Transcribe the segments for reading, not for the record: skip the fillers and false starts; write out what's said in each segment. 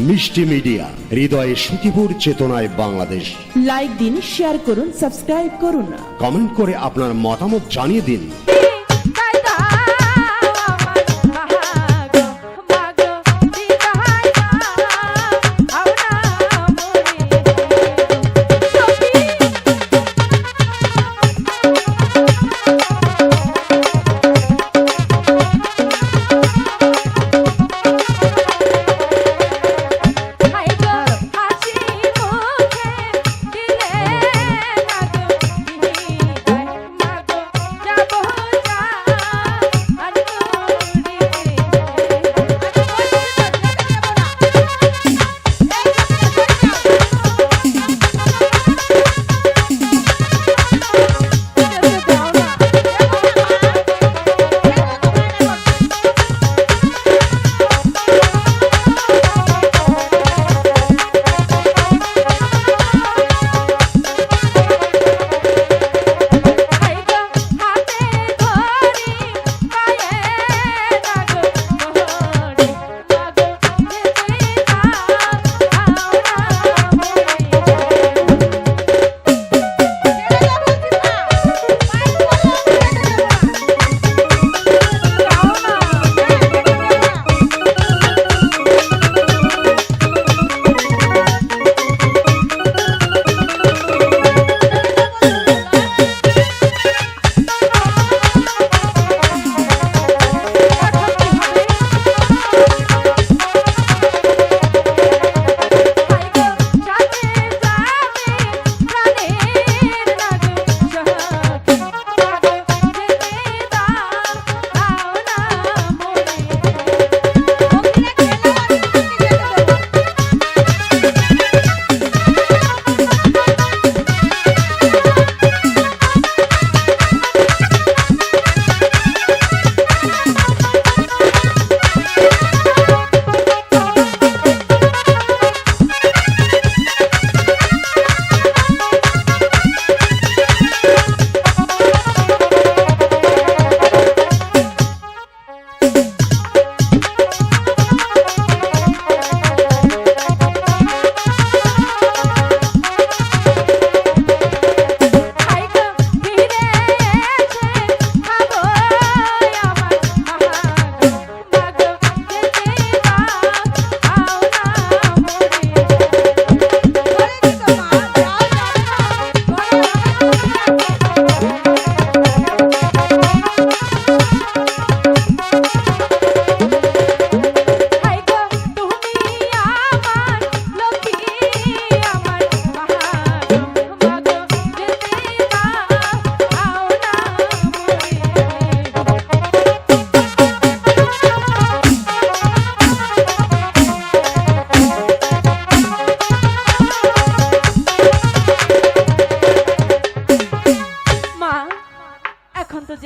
মিষ্টি মিডিয়া, হৃদয়ে সুখীপুর, চেতনায় বাংলাদেশ। লাইক দিন, শেয়ার করুন, সাবস্ক্রাইব করুন, কমেন্ট করে আপনার মতামত জানিয়ে দিন।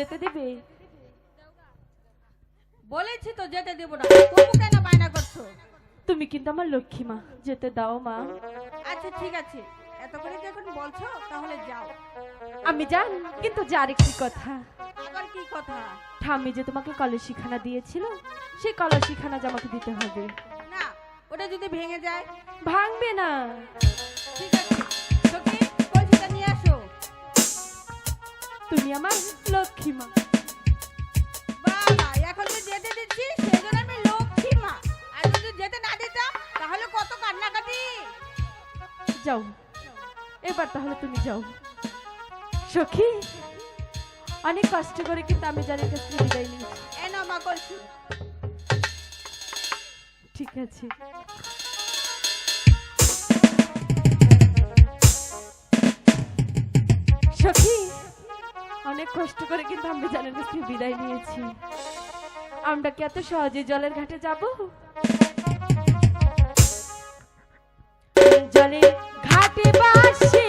যেতে দেবে? বলেছি তো যেতে দেব না। তবু কেন বায়না করছো? তুমি কিন্তু আমার লক্ষ্মী মা, যেতে দাও মা। আচ্ছা ঠিক আছে, এত করে যখন বলছো তাহলে যাও। আমি জান, কিন্তু যার একটি কথা। আবার কি কথা? ঠাম্মি যে তোমাকে কলসিখানা দিয়েছিল, সেই কলসিখানা যে আমাকে দিতে হবে। না, ওটা যদি ভেঙে যায়? ভাঙবে না। ঠিক আছে, সখী কলসিটা নিয়ে আসো। তুমি আমার লক্ষ্মী মা। বাবা, এখন তো যেতে দিচ্ছি, সেজন্য আমি লক্ষ্মী মা। আর যদি যেতে না দিতাম তাহলে কত কান্নাকাটি। যাও এবার, তাহলে তুমি যাও। সখী, অনেক কষ্ট করে কিন্তু আমি জানের কাছে বিদায় নিয়েছি। এ নাও মা কলসি। ঠিক আছে। সখী, অনেক কষ্ট করে কিন্তু আমি জানের কাছে বিদায় নিয়েছি। আমরা কি এত সহজে জলের ঘাটে যাব? জলে ঘাটে বাসি